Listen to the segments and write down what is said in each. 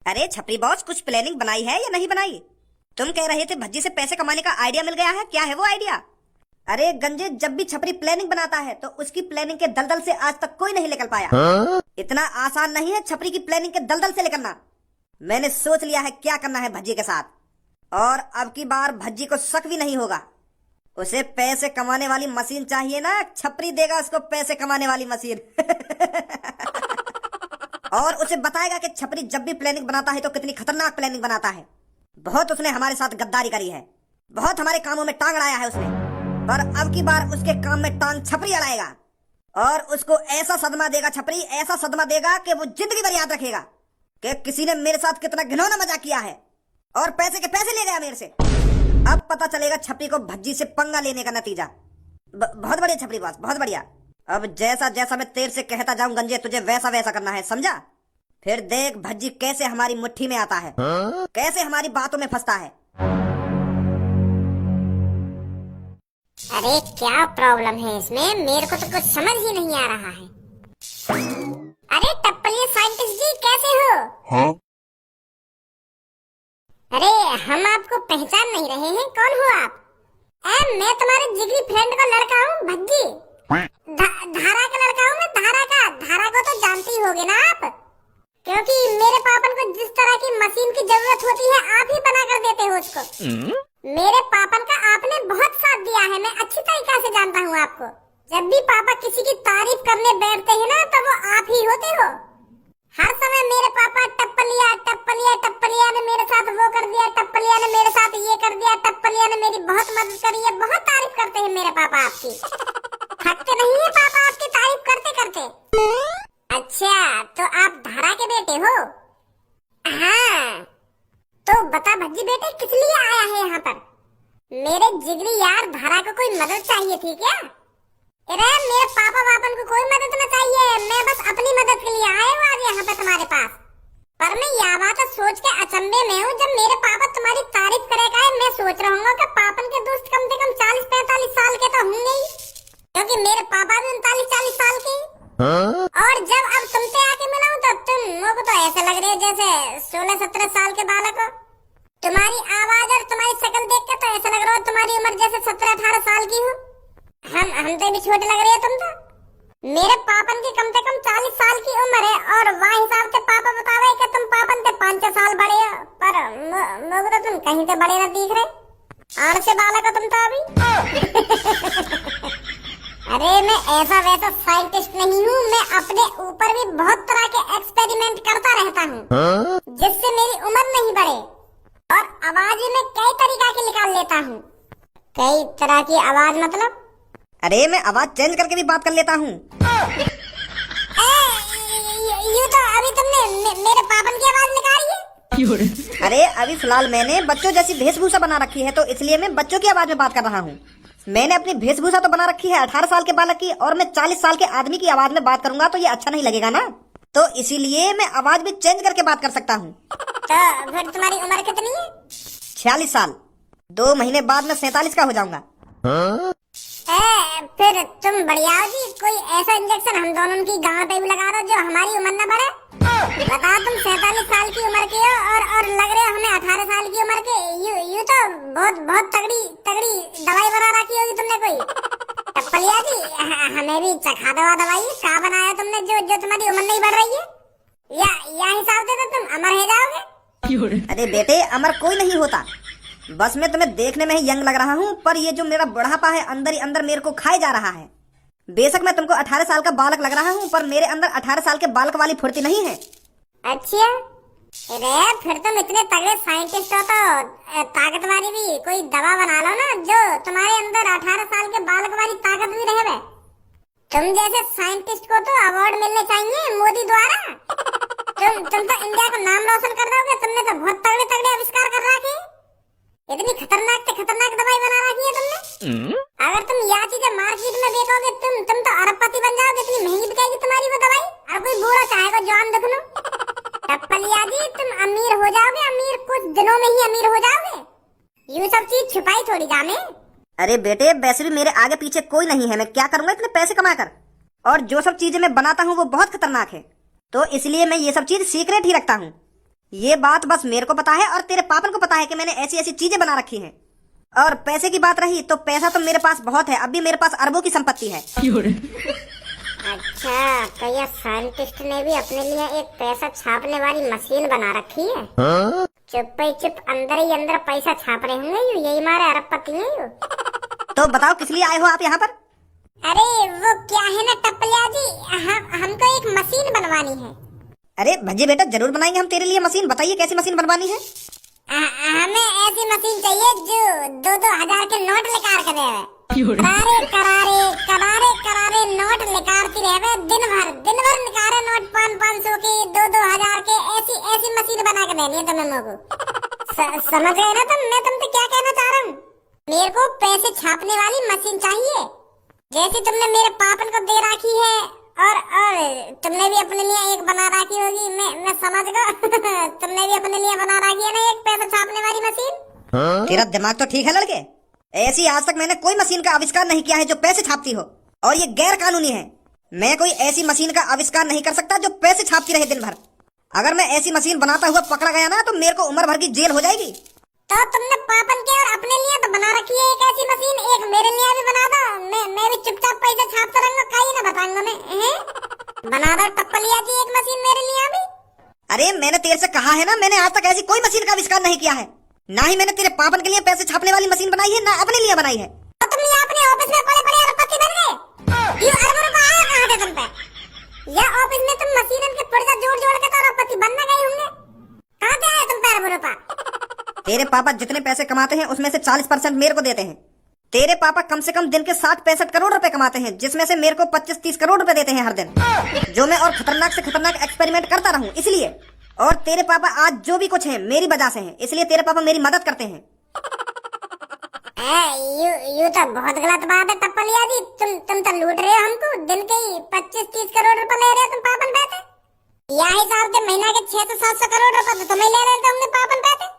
अरे छपरी बॉस, कुछ प्लानिंग बनाई है या नहीं बनाई? तुम कह रहे थे भज्जी से पैसे कमाने का आइडिया मिल गया है, क्या है वो आइडिया? अरे गंजे, जब भी छपरी प्लानिंग बनाता है तो उसकी प्लानिंग के दलदल से आज तक कोई नहीं निकल पाया। इतना आसान नहीं है छपरी की प्लानिंग के दलदल से निकलना। मैंने सोच लिया है क्या करना है भज्जी के साथ, और अब की बार भज्जी को शक भी नहीं होगा। उसे पैसे कमाने वाली मशीन चाहिए ना, छपरी देगा उसको पैसे कमाने वाली मशीन। और उसे बताएगा कि छपरी जब भी प्लानिंग बनाता है तो कितनी खतरनाक प्लानिंग बनाता है। बहुत उसने हमारे साथ गद्दारी करी है, बहुत हमारे कामों में टांग अड़ाया है उसने, पर अब की बार उसके काम में टांग छपरी अड़ाएगा। और उसको ऐसा सदमा देगा छपरी, ऐसा सदमा देगा कि वो जिंदगी भर याद रखेगा कि किसी ने मेरे साथ कितना घिनौना मजाक किया है और पैसे के पैसे ले गया मेरे से। अब पता चलेगा छपरी को भज्जी से पंगा लेने का नतीजा। बहुत बढ़िया छपरी बॉस, बहुत बढ़िया। अब जैसा जैसा मैं तेरे से कहता जाऊं गंजे, तुझे वैसा वैसा करना है, समझा? फिर देख भज्जी कैसे हमारी मुट्ठी में आता है, कैसे हमारी बातों में फंसता है। अरे क्या प्रॉब्लम है इसमें, मेरे को तो कुछ समझ ही नहीं आ रहा है। अरे टप्पलिया साइंटिस्ट जी, कैसे हो? हाँ? अरे हम आपको पहचान नहीं रहे हैं, कौन हो आप? मैं तुम्हारे जिगरी फ्रेंड का लड़का हूँ भज्जी। धारा का लड़का हूँ मैं, धारा का। धारा को तो जानते ही होगे ना आप, क्योंकि मेरे पापन को जिस तरह की मशीन की जरूरत होती है आप ही बना कर देते हो उसको। मेरे पापन का आपने बहुत साथ दिया है, मैं अच्छी तरीके से जानता हूँ आपको। जब भी पापा किसी की तारीफ करने बैठते हैं ना तो वो आप ही होते हो। हर समय मेरे पापा टप्पलिया टप्पलिया टप्पलिया ने मेरे साथ वो कर दिया, टप्पलिया ने मेरे साथ ये कर दिया, टप्पलिया ने मेरी बहुत मदद करी है, बहुत तारीफ करते हैं मेरे पापा आपकी। थकते नहीं है पापा आपकी तारीफ करते करते। अच्छा, तो आप धारा के बेटे हो? हाँ, तो बता भज्जी बेटे, किस लिए आया है यहाँ पर? मेरे जिगरी यार धारा को कोई मदद चाहिए थी क्या? अरे मेरे पापा वापन को कोई मदद न चाहिए, मैं बस अपनी मदद के लिए आया हूँ आज यहाँ पे तुम्हारे पास। पर मैं यह बात सोच के अचंभे में हूँ, जब मेरे पापा तुम्हारी तारीफ करेगा मैं सोच रहा हूँ कि पापन के दोस्त कम से कम 40-45 साल के तो होंगे ही, क्योंकि मेरे पापा भी 39-40 साल के। और जब अब तुमसे आके मिला हूँ तो तुम लोग तो ऐसे लग रहे हो जैसे 16-17 साल के बालक हो। तुम्हारी आवाज और तुम्हारी शक्ल देख के तो ऐसा लग रहा हो तुम्हारी उम्र जैसे 17-18 साल की हो। हम तो भी छोटे लग रहे हो तुम तो। मेरे पापन की कम से कम 40 साल की उम्र है, और वह हिसाब से पापा बता रहे कि तुम पापन से 5-6 साल बड़े हो, पर लोग तो तुम कहीं से बड़े ना दिख रहे। आड़ से बालक हो तुम तो अभी। अरे मैं ऐसा वैसा साइंटिस्ट नहीं हूँ, मैं अपने ऊपर भी बहुत तरह के एक्सपेरिमेंट करता रहता हूँ, जिससे मेरी उम्र नहीं बढ़े, और आवाज में कई तरीका की निकाल लेता हूँ। कई तरह की आवाज मतलब? अरे मैं आवाज चेंज करके भी बात कर लेता हूँ। यूँ तो अभी तुमने मेरे पापन की आवाज निकाली है। अरे अभी फिलहाल मैंने बच्चों जैसी वेशभूषा बना रखी है, तो इसलिए मैं बच्चों की आवाज में बात कर रहा हूँ। मैंने अपनी वेशभूषा तो बना रखी है 18 साल के बालक की, और मैं 40 साल के आदमी की आवाज में बात करूंगा तो ये अच्छा नहीं लगेगा ना, तो इसीलिए मैं आवाज भी चेंज करके बात कर सकता हूँ। तो फिर तुम्हारी उम्र कितनी है? 46 साल। 2 महीने बाद मैं 47 का हो जाऊंगा। फिर तुम बढ़िया हो जी, कोई ऐसा इंजेक्शन हम दोनों की गांव पे भी लगा दो जो हमारी उम्र न बढ़े। बताओ, तुम 47 साल की उम्र के हो और लग रहे हो हमें 18 साल की उम्र के। यू तो बहुत तगड़ी दवाई बना रखी होगी तुमने कोई। टप्पलिया जी, हमें भी चखा दवा दवाई, क्या बनाया तुमने जो तुम्हारी उम्र नहीं बढ़ रही है? या हिसाब से तो तुम अमर हो जाओगे। अरे बेटे, अमर कोई नहीं होता, बस मैं तुम्हें देखने में ही यंग लग रहा हूँ, पर ये जो मेरा बुढ़ापा है अंदर ही अंदर मेरे को खाए जा रहा है। बेशक मैं तुमको 18 साल का बालक लग रहा हूँ, पर मेरे अंदर 18 साल के बालक वाली फुर्ती नहीं है। अच्छा, अरे फिर तुम इतने तगड़े साइंटिस्ट हो तो ताकतवारी भी कोई दवा बना लो ना, जो तुम्हारे अंदर 18 साल के बालक वाली ताकत भी रहे। तुम जैसे साइंटिस्ट को तो अवार्ड मिलने चाहिए मोदी द्वारा। तुम तो इंडिया का नाम रोशन कर दोगे, तुमने तो बहुत तगड़े आविष्कार कर रखे। इतनी खतरनाक से खतरनाक दवाई बना रखी है तुमने। अगर तुम यह चीजें मार्केट में बेचोगे तुम तो अरबपति बन जाओगे, इतनी महंगी बिकेगी तुम्हारी वो दवाई। और कोई बूढ़ा चाहेगा जवान देख लो। टप्पलिया जी, तुम अमीर हो जाओगे, अमीर कुछ दिनों में ही अमीर हो जाओगे। यूँ सब चीज छुपाई थोड़ी जामे। अरे बेटे, वैसे भी मेरे आगे पीछे कोई नहीं है, मैं क्या करूंगा इतने पैसे कमाकर, और जो सब चीजें मैं बनाता हूँ वो बहुत खतरनाक है, तो इसलिए मैं ये सब चीज सीक्रेट ही रखता हूँ। ये बात बस मेरे को पता है और तेरे पापन को पता है कि मैंने ऐसी ऐसी चीजें बना रखी हैं। और पैसे की बात रही तो पैसा तो मेरे पास बहुत है, अब भी मेरे पास अरबों की संपत्ति है। अच्छा, तो ये साइंटिस्ट ने भी अपने लिए एक पैसा छापने वाली मशीन बना रखी है। चुप ही चुप अंदर ही अंदर पैसा छाप रहे होंगे यही मारे अरबपति हैं यू। तो बताओ किस लिए आए हो आप यहाँ पर? अरे वो क्या है ना टपलिया जी, हमको एक मशीन बनवानी है। अरे भज्जी बेटा जरूर बनाएंगे हम तेरे लिए मशीन, बताइए कैसी मशीन बनवानी है? हमें ऐसी मशीन चाहिए जो 2-2 हजार के नोट निकाल कर दे। करारे करारे करारे करारे नोट निकालती रहे दिन भर निकाले नोट 500-500 के 2-2 हजार के। ऐसी ऐसी मशीन बना के देनी है तुम्हें मेरे को। समझ गए ना तुम? मैं तुमसे क्या कहना चाह रहा हूँ? मेरे को पैसे छापने वाली मशीन चाहिए जैसी तुमने मेरे पापन को दे रखी है, और तुमने भी अपने लिए एक बना रखी होगी। मैं समझ गया तुमने भी अपने लिए बना रखी है ना एक पैसा छापने वाली मशीन। तेरा दिमाग तो ठीक है लड़के, ऐसी आज तक मैंने कोई मशीन का आविष्कार नहीं किया है जो पैसे छापती हो, और ये गैर कानूनी है। मैं कोई ऐसी मशीन का आविष्कार नहीं कर सकता जो पैसे छापती रहे दिन भर। अगर मैं ऐसी मशीन बनाता हुआ पकड़ा गया ना तो मेरे को उम्र भर की जेल हो जाएगी। तो तुमने पापन के और अपने लिए तो बना रखी है एक ऐसी मशीन, एक मेरे लिए भी बना दो। मैं भी चुपचाप पैसे छापता रहूंगा, कहीं ना बताऊंगा मैं। बना दो टप्पलिया जी एक मशीन मेरे लिए भी। अरे मैंने तेरे से कहा है ना, मैंने आज तक ऐसी कोई मशीन का आविष्कार नहीं किया है। ना ही मैंने तेरे पापन के लिए पैसे छापने वाली मशीन बनाई है, ना अपने लिए बनाई है। तो तुम ये अपने ऑफिस में बड़े-बड़े अरबपति बन गए? ये अरबों रुपए आया कहाँ थे तुम पे? या ऑफिस में तुम मशीनन के पुर्जा जोड़ के तो अरबपति बनना गए होंगे। कहाँ से आया तुम पे अरबों रुपए? तेरे पापा जितने पैसे कमाते हैं उसमें से 40% मेरे को देते हैं। तेरे पापा कम से कम दिन के 60-65 करोड़ रुपए कमाते हैं, जिसमें से मेरे को 25-30 करोड़ रुपए देते हैं हर दिन, जो मैं और खतरनाक से खतरनाक एक्सपेरिमेंट करता रहूं इसलिए। और तेरे पापा आज जो भी कुछ है मेरी वजह से है, इसलिए तेरे पापा मेरी मदद करते हैं। यू तो बहुत गलत बात है टप्पलिया जी। तुम तो लूट रहे हो हमको। दिन के ही 25-30 करोड़ रुपए ले रहे हो तुम पापन पैसे। या हिसाब से महीना के 600-700 करोड़ रुपए तो तुम्हें ले रहे होंगे पापन पैसे।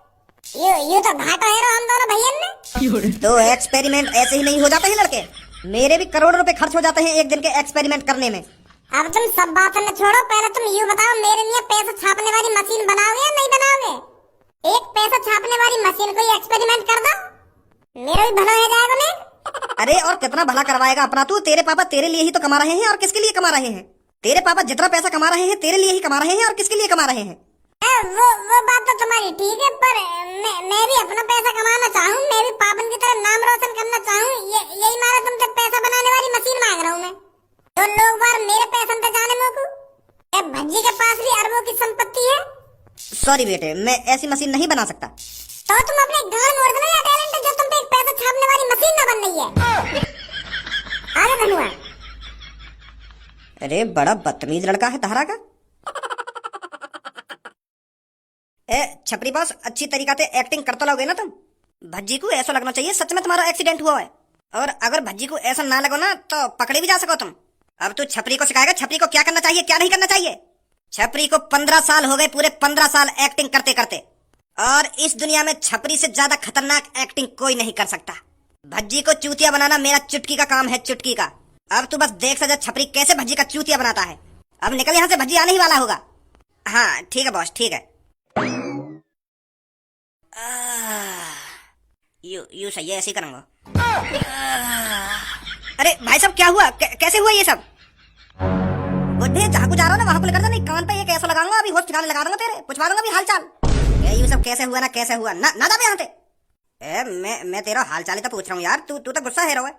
यू तो घाटा है हम दोनों भैया ने। तो एक्सपेरिमेंट ऐसे ही नहीं हो जाते हैं लड़के, मेरे भी करोड़ों रुपए खर्च हो जाते हैं एक दिन के एक्सपेरिमेंट करने में। अब तुम सब बातें न छोड़ो, पहले तुम यू बताओ मेरे लिए पैसा छापने वाली मशीन बनाओगे या नहीं बनाओगे? एक पैसा छापने वाली मशीन को एक्सपेरिमेंट कर दो, मेरा भी भला हो जाएगा नहीं? अरे और कितना भला करवाएगा अपना तू? तेरे पापा तेरे लिए ही तो कमा रहे हैं, और किसके लिए कमा रहे हैं? तेरे पापा जितना पैसा कमा रहे हैं तेरे लिए ही कमा रहे हैं, और किसके लिए कमा रहे हैं? वो बात तो तुम्हारी ठीक है, पर मैं भी अपना पैसा कमाना चाहूँ, मैं भी पापन की तरह नाम रोशन करना चाहूँ। यही मारा तुमसे पैसा बनाने वाली मशीन मांग रहा हूँ मैं। तो लोग बार मेरे पैसा पे जाने मोकू। भज्जी के पास भी अरबों की संपत्ति है। सॉरी बेटे, मैं ऐसी मशीन नहीं बना सकता। तो तुम अपने घर मोड़ दो या टैलेंट है जो तुम पे एक पैसा छापने वाली मशीन ना बन रही है। आगे धनुआ। अरे बड़ा बदतमीज लड़का है धारा का। ए छपरी बॉस, अच्छी तरीका से एक्टिंग करते लोगे ना तुम? भज्जी को ऐसा लगना चाहिए सच में तुम्हारा एक्सीडेंट हुआ है, और अगर भज्जी को ऐसा ना लगो ना तो पकड़े भी जा सको तुम। अब तू छपरी को सिखाएगा छपरी को क्या करना चाहिए क्या नहीं करना चाहिए। छपरी को 15 साल हो गए, पूरे 15 साल एक्टिंग करते करते, और इस दुनिया में छपरी से ज्यादा खतरनाक एक्टिंग कोई नहीं कर सकता। भज्जी को चूतिया बनाना मेरा चुटकी का काम है, चुटकी का। अब तू बस देख सजा छपरी कैसे भज्जी का चूतिया बनाता है। अब निकल यहाँ से, भज्जी आने ही वाला होगा। हाँ ठीक है बॉस, ठीक है। यू सही है, ऐसे ही करूंगा। अरे भाई साहब क्या हुआ? कैसे हुआ ये सब? बुढ़े जहाँ को जा रहा हो ना वहां को लेकर जा, नहीं कान पे ये कैसा लगाऊंगा, अभी होश ठिकाने लगा दूंगा तेरे, पूछवा दूंगा अभी हाल चाल। ये सब कैसे हुआ ना कैसे हुआ ना ना जा यहाँ से। मैं तेरा हाल चाल ही तो पूछ रहा हूँ यार, तू तो गुस्सा है रो है।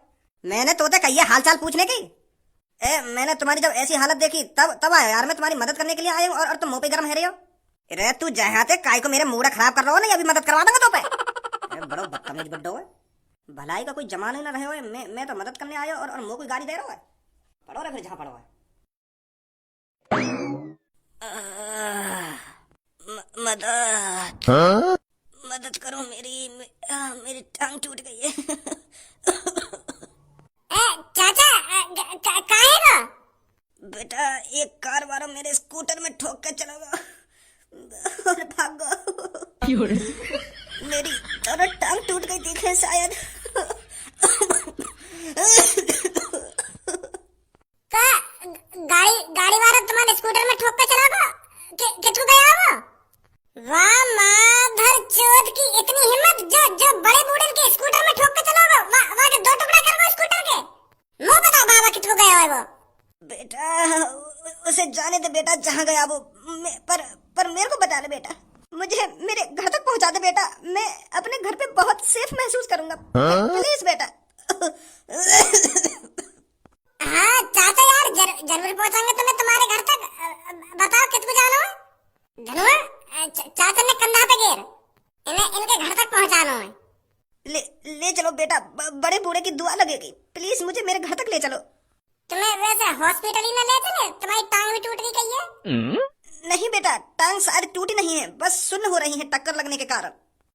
मैंने तो कही है हाल चाल पूछने की। मैंने तुम्हारी जब ऐसी हालत देखी तब आया यार, मैं तुम्हारी मदद करने के लिए आया हूँ, और तुम मुंह पे गर्म है रहे हो। अरे तू जहाँ थे काय को मेरे मूड खराब कर रहा हो, नहीं अभी मदद करवा दूंगा तो पे। बड़ो बदतमीज बड्डो है, भलाई का कोई जमा नहीं ना रहे हो। मैं तो मदद करने आया और मुंह कोई गाली दे रहा है। पढ़ो रे फिर जहाँ पढ़ो है। मदद करो, मेरी टांग टूट गई है। चाचा काहे ना? बेटा एक कार वाला मेरे स्कूटर में ठोक के चला गया और भाग गया। मेरी दोनों टांग टूट गई थी शायद। गाड़ी वाला तुम्हारे स्कूटर में ठोक के चला गया? किसको गया वो? बेटा उसे जाने दे बेटा, जहाँ गया वो। पर मेरे को बता दे बेटा, मुझे मेरे घर तक पहुंचा दे बेटा, मैं अपने घर पे बहुत सेफ महसूस करूंगा। प्लीज बेटा। हाँ चाचा यार, जरूर पहुंचाएंगे तुम्हें तुम्हारे घर तक। बताओ किसको जाना है? धनुआ, चाचा ने कंधा पे घेर, इनके घर तक पहुंचाना है। ले चलो बेटा, बड़े बूढ़े की दुआ लगेगी। प्लीज मुझे मेरे घर तक ले चलो। तुम्हें वैसे हॉस्पिटल ही ना ले चले? तुम्हारी टांग भी टूट गई कही है। नहीं बेटा, टांग शायद टूटी नहीं है, बस सुन्न हो रही है टक्कर लगने के कारण।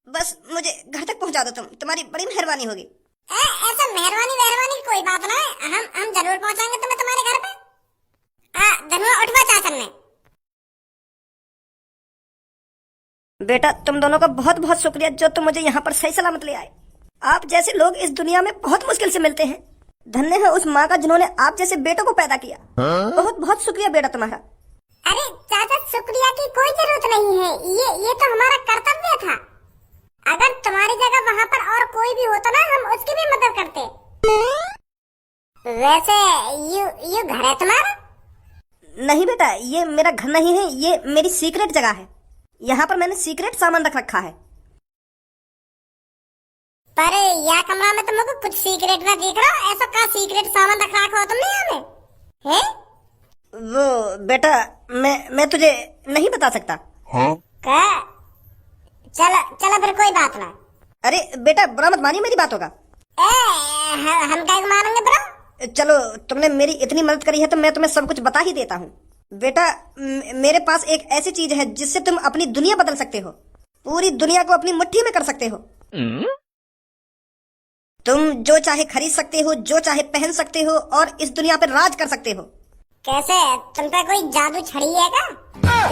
बस मुझे घर तक पहुंचा दो तुम, तुम्हारी बड़ी मेहरबानी होगी। ऐसा मेहरबानी कोई बात ना है, हम जरूर पहुंचाएंगे तुम्हें तुम्हारे घर पे। धनुआ उठवा चाचा ने। बेटा तुम दोनों का बहुत बहुत शुक्रिया जो तुम मुझे यहाँ पर सही सलामत ले आए। आप जैसे लोग इस दुनिया में बहुत मुश्किल से मिलते हैं। धन्य है उस माँ का जिन्होंने आप जैसे बेटों को पैदा किया। बहुत बहुत शुक्रिया बेटा तुम्हारा। अरे चाचा, शुक्रिया की कोई जरूरत नहीं है, ये तो हमारा कर्तव्य था। अगर तुम्हारी जगह वहाँ पर और कोई भी होता ना, हम उसकी भी मदद करते। वैसे ये घर है तुम्हारा? नहीं बेटा, ये मेरा घर नहीं है, ये मेरी सीक्रेट जगह है। यहाँ पर मैंने सीक्रेट सामान रख रखा है। पर यह कमरा में तुमको कुछ सीक्रेट ना दिख रहा? ऐसा क्या सीक्रेट सामान रख रखा हो तुमने यहाँ में? हैं? वो बेटा मैं तुझे नहीं बता सकता। हाँ? चलो फिर कोई बात ना। अरे बेटा बुरा मत मानिए मेरी बातों का। हम क्या मानेंगे बुरा? चलो तुमने मेरी इतनी मदद करी है तो मैं तुम्हें सब कुछ बता ही देता हूँ। बेटा मेरे पास एक ऐसी चीज है जिससे तुम अपनी दुनिया बदल सकते हो। पूरी दुनिया को अपनी मुट्ठी में कर सकते हो। तुम जो चाहे खरीद सकते हो, जो चाहे पहन सकते हो और इस दुनिया पर राज कर सकते हो। कैसे? तुम पे कोई जादू छड़ी है क्या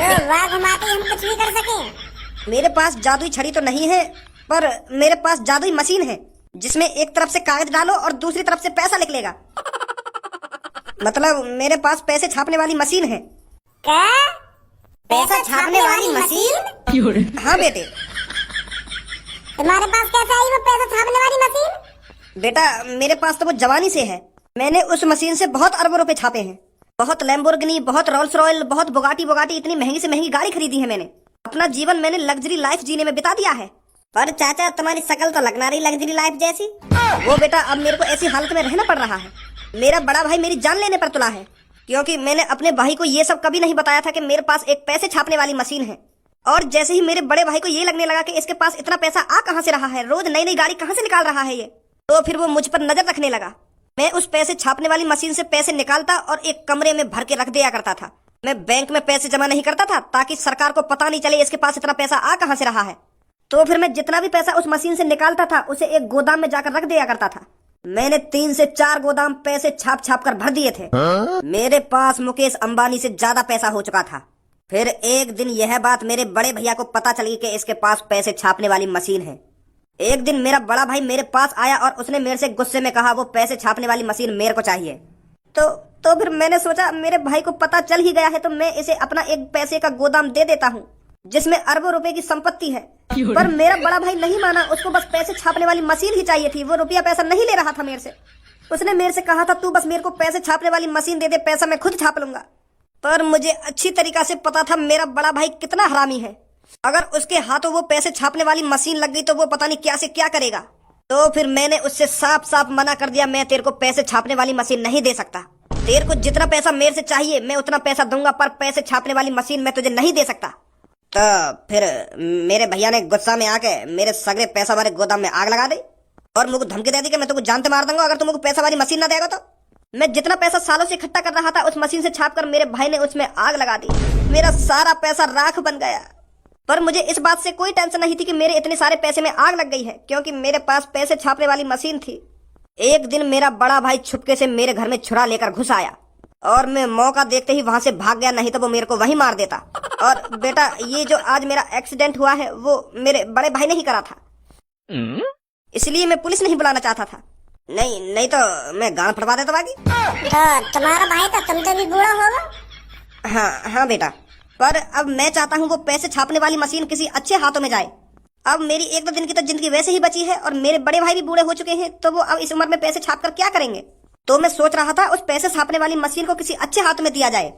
जो वाह घुमा के हम कुछ भी कर सके? मेरे पास जादुई छड़ी तो नहीं है, पर मेरे पास जादुई मशीन है जिसमें एक तरफ से कागज डालो और दूसरी तरफ से पैसा निकलेगा। मतलब मेरे पास पैसे छापने वाली मशीन है। क्या? पैसा छापने वाली मशीन? हाँ बेटे। तुम्हारे पास कैसे आई वो पैसा छापने वाली मशीन? बेटा मेरे पास तो वो जवानी से है। मैंने उस मशीन से बहुत अरबों रुपए छापे हैं। बहुत लैम्बोर्गिनी, बहुत रोल्स रॉयल, बहुत बुगाटी, इतनी महंगी से महंगी गाड़ी खरीदी है मैंने। अपना जीवन मैंने लग्जरी लाइफ जीने में बिता दिया है। पर चाचा तुम्हारी शक्ल तो लगना रही लग्जरी लाइफ जैसी। वो बेटा अब मेरे को ऐसी हालत में रहना पड़ रहा है। मेरा बड़ा भाई मेरी जान लेने पर तुला है, क्योंकि मैंने अपने भाई को ये सब कभी नहीं बताया था कि मेरे पास एक पैसे छापने वाली मशीन है। और जैसे ही मेरे बड़े भाई को ये लगने लगा कि इसके पास इतना पैसा आ कहां से रहा है, रोज नई नई गाड़ी कहां से निकाल रहा है ये, तो फिर वो मुझ पर नजर रखने लगा। मैं उस पैसे छापने वाली मशीन से पैसे निकालता और एक कमरे में भर के रख दिया करता था। मैं बैंक में पैसे जमा नहीं करता था ताकि सरकार को पता नहीं चले इसके पास इतना पैसा आ कहां से रहा है। तो फिर मैं जितना भी पैसा उस मशीन से निकालता था उसे एक गोदाम में जाकर रख दिया करता था। मैंने 3 से 4 गोदाम पैसे छाप छाप कर भर दिए थे। मेरे पास मुकेश अंबानी से ज्यादा पैसा हो चुका था। फिर एक दिन यह बात मेरे बड़े भैया को पता चली कि इसके पास पैसे छापने वाली मशीन है। एक दिन मेरा बड़ा भाई मेरे पास आया और उसने मेरे से गुस्से में कहा वो पैसे छापने वाली मशीन मेरे को चाहिए। तो फिर मैंने सोचा मेरे भाई को पता चल ही गया है तो मैं इसे अपना एक पैसे का गोदाम दे देता हूँ जिसमें अरबों रुपए की संपत्ति है। पर मेरा बड़ा भाई नहीं माना, उसको बस पैसे छापने वाली मशीन ही चाहिए थी। वो रुपया पैसा नहीं ले रहा था मेरे से। उसने मेरे से कहा था तू बस मेरे को पैसे छापने वाली मशीन दे दे, पैसा मैं खुद छाप लूंगा। पर मुझे अच्छी तरीका से पता था मेरा बड़ा भाई कितना हरामी है। अगर उसके हाथों वो पैसे छापने वाली मशीन लग गई तो वो पता नहीं क्या से क्या करेगा। तो फिर मैंने उससे साफ साफ मना कर दिया, मैं तेरे को पैसे छापने वाली मशीन नहीं दे सकता। तेरे को जितना पैसा मेरे से चाहिए मैं उतना पैसा दूंगा, पर पैसे छापने वाली मशीन मैं तुझे नहीं दे सकता। तो फिर मेरे भैया ने गुस्सा में आके मेरे सगरे पैसा वाले गोदाम में आग लगा दी और मुझे धमकी दे दी कि मैं तुमको जान से मार दूंगा अगर तुमको पैसा वाली मशीन ना देगा तो। मैं जितना पैसा सालों से इकट्ठा कर रहा था उस मशीन से छाप कर मेरे भाई ने उसमें आग लगा दी। मेरा सारा पैसा राख बन गया। पर मुझे इस बात से कोई टेंशन नहीं थी कि मेरे इतने सारे पैसे में आग लग गई है, क्योंकि मेरे पास पैसे छापने वाली मशीन थी। एक दिन मेरा बड़ा भाई छुपके से मेरे घर में छुरा लेकर घुस आया और मैं मौका देखते ही वहां से भाग गया, नहीं तो वो मेरे को वहीं मार देता। और बेटा ये जो आज मेरा एक्सीडेंट हुआ है वो मेरे बड़े भाई ने ही करा था, इसलिए मैं पुलिस नहीं बुलाना चाहता था। नहीं तो मैं गान फटवा देता बाकी। तो तुम्हारा भाई तो तुमसे भी बूढ़ा होगा। हाँ बेटा, पर अब मैं चाहता हूँ वो पैसे छापने वाली मशीन किसी अच्छे हाथों में जाए। अब मेरी 1-2 दिन की तो जिंदगी वैसे ही बची है और मेरे बड़े भाई भी बूढ़े हो चुके हैं, तो वो अब इस उम्र में पैसे छाप कर क्या करेंगे। तो मैं सोच रहा था उस पैसे छापने वाली मशीन को किसी अच्छे हाथ में दिया जाए।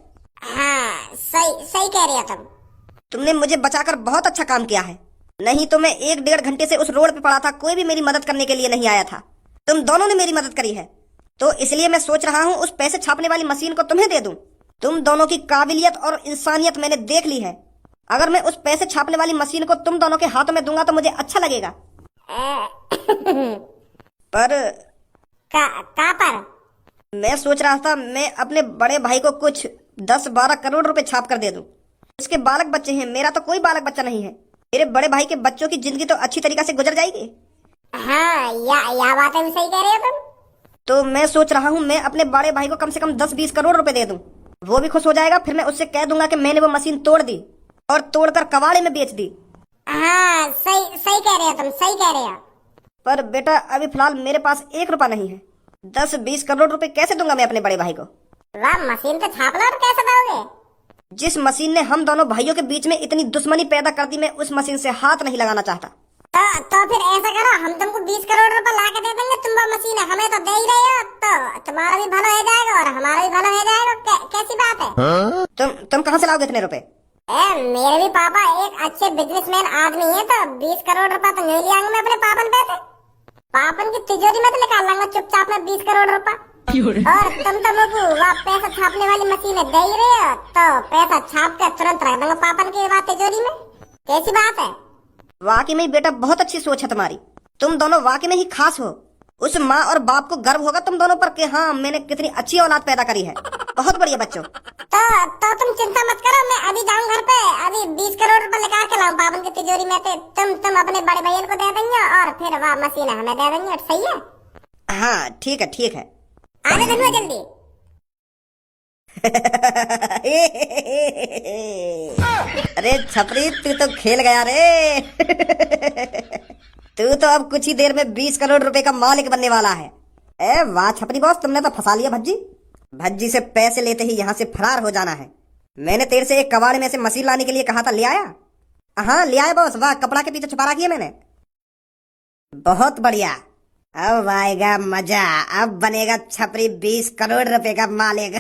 हाँ, सही सही कह रहे हो तुम। तुमने मुझे बचाकर बहुत अच्छा काम किया है, नहीं तो मैं 1-1.5 घंटे से उस रोड पे पड़ा था, कोई भी मेरी मदद करने के लिए नहीं आया था। तुम दोनों ने मेरी मदद करी है, तो इसलिए मैं सोच रहा हूँ उस पैसे छापने वाली मशीन को तुम्हें दे दूं। तुम दोनों की काबिलियत और इंसानियत मैंने देख ली है। अगर मैं उस पैसे छापने वाली मशीन को तुम दोनों के हाथों में दूंगा तो मुझे अच्छा लगेगा। पर का पर? मैं सोच रहा था मैं अपने बड़े भाई को कुछ 10-12 करोड़ रुपए छाप कर दे दूं। उसके बालक बच्चे हैं, मेरा तो कोई बालक बच्चा नहीं है। मेरे बड़े भाई के बच्चों की जिंदगी तो अच्छी तरीके से गुजर जाएगी। हाँ, या बातें भी सही कह रहे हो तुम। तो मैं सोच रहा हूँ मैं अपने बड़े भाई को कम से कम 10-20 करोड़ रुपए दे दूं, वो भी खुश हो जाएगा। फिर मैं उससे कह दूंगा कि मैंने वो मशीन तोड़ दी और तोड़कर कबाड़े में बेच दी। हाँ, सही सही कह रहे हो तुम, सही कह रहे हो। पर बेटा अभी फिलहाल मेरे पास 1 रुपया नहीं है। 10-20 करोड़ रुपए कैसे दूंगा मैं अपने बड़े भाई को? वाह, मशीन तो छाप लो, और कैसे दोगे? जिस मशीन ने हम दोनों भाइयों के बीच में इतनी दुश्मनी पैदा कर दी, मैं उस मशीन से हाथ नहीं लगाना चाहता। तो फिर ऐसा करो, हम तुमको 20 करोड़ रुपए ला के दे देंगे, तुम वो मशीन हमें तो दे ही रहे हो, तो तुम्हारा भी भला हो जाएगा और हमारा भी भला हो जाएगा। कैसी बात है? तुम कहाँ से लाओगे इतने रुपए? मेरे भी पापा एक अच्छे बिजनेसमैन आदमी है, तो 20 करोड़ रुपए तो नहीं ले आऊंगा मैं अपने पापन पैसे। पापन की तिजोरी में तो निकाल लाऊंगा चुपचाप में 20 करोड़ रुपए। और तुम तो मुझे वह पैसा छापने वाली मशीन दे ही रहे हो, तो पैसा छाप कर तुरंत रख दूंगा पापन की बात तिजोरी में। कैसी बात है? वाकई में बेटा बहुत अच्छी सोच है तुम्हारी। तुम दोनों वाकई में ही खास हो। उस माँ और बाप को गर्व होगा तुम दोनों पर कि हाँ मैंने कितनी अच्छी औलाद पैदा करी है। बहुत बढ़िया बच्चों। तो तुम चिंता मत करो, मैं अभी जाऊँ घर पे, अभी 20 करोड़ रुपए निकाल के लाऊं पापन की तिजोरी में से। तुम अपने बड़े भैया को दे देंगे और फिर वह मशीन हमें दे देंगे, सही है? हाँ ठीक है ठीक है। आने देना जल्दी। अरे छपरी तू तो खेल गया रे। तू तो अब कुछ ही देर में 20 करोड़ रुपए का मालिक बनने वाला है। वाह छपरी बॉस, तुमने तो फंसा लिया भज्जी। भज्जी से पैसे लेते ही यहाँ से फरार हो जाना है। मैंने तेरे से एक कबाड़ में से मशीन लाने के लिए कहा था, ले आया? हाँ ले आया बॉस। वाह, कपड़ा के पीछे छुपा रखी है मैंने। बहुत बढ़िया, अब आएगा मजा। अब बनेगा छपरी 20 करोड़ रुपए का मालिक।